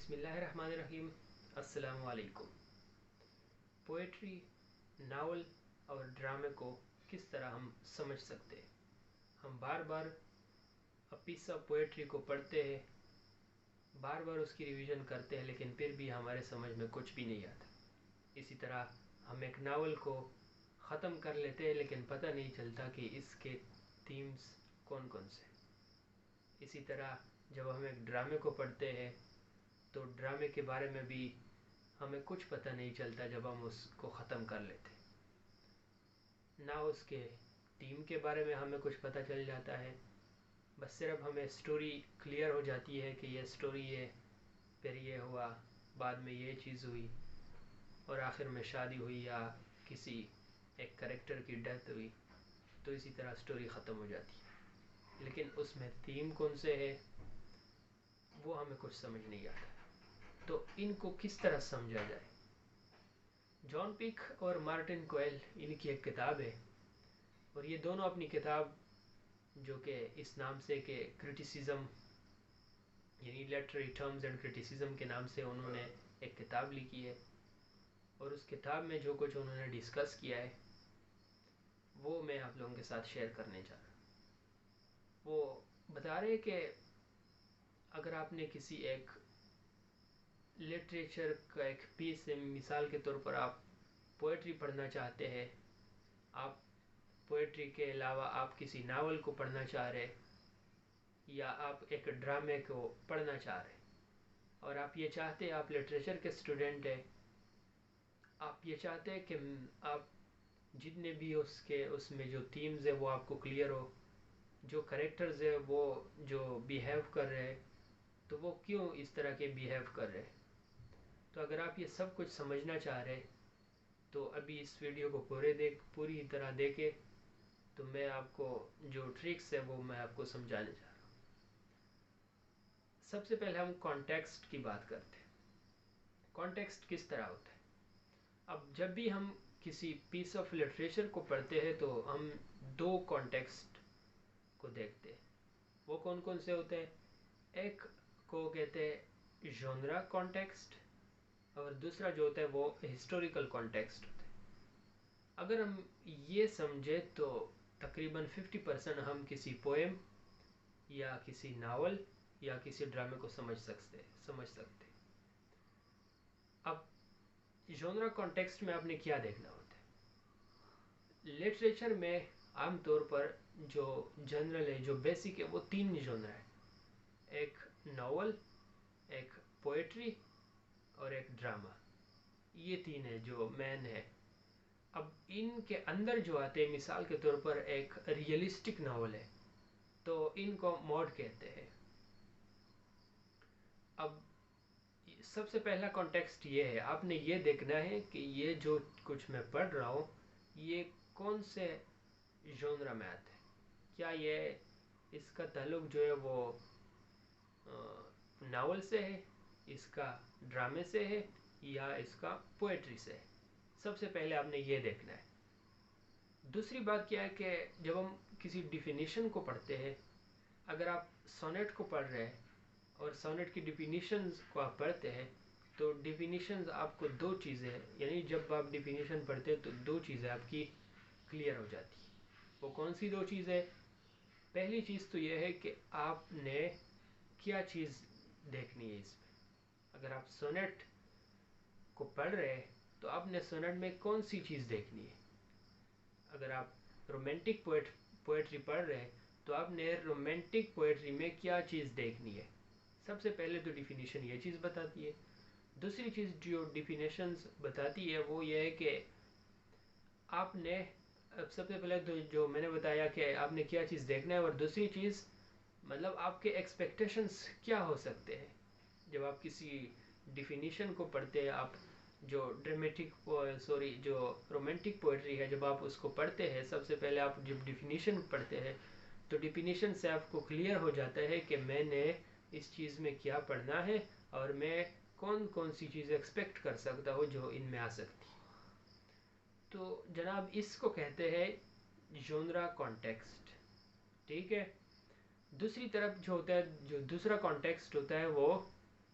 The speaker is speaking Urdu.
بسم اللہ الرحمن الرحیم۔ السلام علیکم۔ پوئٹری، ناول اور ڈرامے کو کس طرح ہم سمجھ سکتے ہیں؟ ہم بار بار پیس آف پوئٹری کو پڑھتے ہیں، بار بار اس کی ریویژن کرتے ہیں، لیکن پھر بھی ہمارے سمجھ میں کچھ بھی نہیں آتا۔ اسی طرح ہم ایک ناول کو ختم کر لیتے ہیں، لیکن پتہ نہیں چلتا کہ اس کے تھیمز کون کون سے۔ اسی طرح جب ہم ایک ڈرامے کو پڑھتے ہیں تو ڈرامے کے بارے میں بھی ہمیں کچھ پتہ نہیں چلتا جب ہم اس کو ختم کر لیتے، نہ اس کے تھیم کے بارے میں ہمیں کچھ پتہ چل جاتا ہے، بس صرف ہمیں سٹوری کلیئر ہو جاتی ہے کہ یہ سٹوری ہے، پھر یہ ہوا، بعد میں یہ چیز ہوئی، اور آخر میں شادی ہوئی یا کسی ایک کریکٹر کی ڈیتھ ہوئی، تو اسی طرح سٹوری ختم ہو جاتی ہے۔ لیکن اس میں تھیم کون سے ہے وہ ہمیں کچھ سمجھ نہیں آتا۔ تو ان کو کس طرح سمجھا جائے؟ جان پیک اور مارٹن کوئل، ان کی ایک کتاب ہے، اور یہ دونوں اپنی کتاب جو کہ اس نام سے کہ کرٹیسزم، یعنی لٹریری ٹرمز اینڈ کرٹیسزم کے نام سے انہوں نے ایک کتاب لکھی ہے، اور اس کتاب میں جو کچھ انہوں نے ڈسکس کیا ہے وہ میں آپ لوگوں کے ساتھ شیئر کرنے جا رہا ہوں۔ وہ بتا رہے کہ اگر آپ نے کسی ایک لٹریچر کا ایک پیس ہے، مثال کے طور پر آپ پوئٹری پڑھنا چاہتے ہیں، آپ پوئٹری کے علاوہ آپ کسی ناول کو پڑھنا چاہ رہے، یا آپ ایک ڈرامے کو پڑھنا چاہ رہے، اور آپ یہ چاہتے ہیں، آپ لٹریچر کے اسٹوڈنٹ ہیں، آپ یہ چاہتے ہیں کہ آپ جتنے بھی اس میں جو تھیمز ہے وہ آپ کو کلیئر ہو، جو کریکٹرز ہے وہ جو بیہیو کر رہے، تو وہ کیوں اس طرح کے بیہیو کر رہے۔ تو اگر آپ یہ سب کچھ سمجھنا چاہ رہے تو ابھی اس ویڈیو کو پوری طرح دیکھیں، تو میں آپ کو جو ٹرکس ہے وہ میں آپ کو سمجھانے چاہ رہا ہوں۔ سب سے پہلے ہم کانٹیکسٹ کی بات کرتے ہیں۔ کانٹیکسٹ کس طرح ہوتا ہے؟ اب جب بھی ہم کسی پیس آف لٹریچر کو پڑھتے ہیں تو ہم دو کانٹیکسٹ کو دیکھتے ہیں۔ وہ کون کون سے ہوتے ہیں؟ ایک کو کہتے ہیں ژانرا کانٹیکسٹ، اور دوسرا جو ہوتا ہے وہ ہسٹوریکل کانٹیکسٹ ہوتا ہے۔ اگر ہم یہ سمجھے تو تقریباً 50% ہم کسی پوئم یا کسی ناول یا کسی ڈرامے کو سمجھ سکتے۔ اب ژانرا کانٹیکسٹ میں آپ نے کیا دیکھنا ہوتا ہے؟ لٹریچر میں عام طور پر جو جنرل ہے، جو بیسک ہے، وہ 3 ژانرا ہے، ایک ناول، ایک پوئٹری اور ایک ڈرامہ۔ یہ 3 ہے جو مین ہے۔ اب ان کے اندر جو آتے ہیں، مثال کے طور پر ایک ریئلسٹک ناول ہے تو ان کو موڈ کہتے ہیں۔ اب سب سے پہلا کانٹیکسٹ یہ ہے، آپ نے یہ دیکھنا ہے کہ یہ جو کچھ میں پڑھ رہا ہوں یہ کون سے ژانرا میں آتا ہے۔ کیا یہ اس کا تعلق جو ہے وہ ناول سے ہے، اس کا ڈرامے سے ہے، یا اس کا پوئٹری سے ہے؟ سب سے پہلے آپ نے یہ دیکھنا ہے۔ دوسری بات کیا ہے کہ جب ہم کسی ڈیفینیشن کو پڑھتے ہیں، اگر آپ سونیٹ کو پڑھ رہے ہیں اور سونیٹ کی ڈیفینیشنز کو آپ پڑھتے ہیں تو ڈیفینیشنز آپ کو 2 چیزیں، یعنی جب آپ ڈیفینیشن پڑھتے ہیں تو 2 چیزیں آپ کی کلیئر ہو جاتی ہیں۔ وہ کون سی 2 چیزیں؟ پہلی چیز تو یہ ہے کہ آپ نے کیا چیز دیکھنی ہے اس میں۔ اگر آپ سونیٹ کو پڑھ رہے ہیں تو آپ نے سونیٹ میں کون سی چیز دیکھنی ہے۔ اگر آپ رومانٹک پوئٹری پڑھ رہے ہیں تو آپ نے رومانٹک پوئٹری میں کیا چیز دیکھنی ہے۔ سب سے پہلے تو ڈیفینیشن یہ چیز بتاتی ہے۔ دوسری چیز جو ڈیفینیشنز بتاتی ہے وہ یہ ہے کہ آپ نے سب سے پہلے تو جو میں نے بتایا کہ آپ نے کیا چیز دیکھنا ہے، اور دوسری چیز مطلب آپ کے ایکسپیکٹیشنز کیا ہو سکتے ہیں۔ جب آپ کسی ڈیفینیشن کو پڑھتے ہیں، آپ جو جو رومانٹک پوئٹری ہے، جب آپ اس کو پڑھتے ہیں، سب سے پہلے آپ جب ڈیفینیشن پڑھتے ہیں تو ڈیفینیشن سے آپ کو کلیئر ہو جاتا ہے کہ میں نے اس چیز میں کیا پڑھنا ہے، اور میں کون کون سی چیز ایکسپیکٹ کر سکتا ہوں جو ان میں آ سکتی۔ تو جناب اس کو کہتے ہیں ژانرا کانٹیکسٹ، ٹھیک ہے۔ دوسری طرف جو ہوتا ہے، جو دوسرا کانٹیکسٹ ہوتا ہے وہ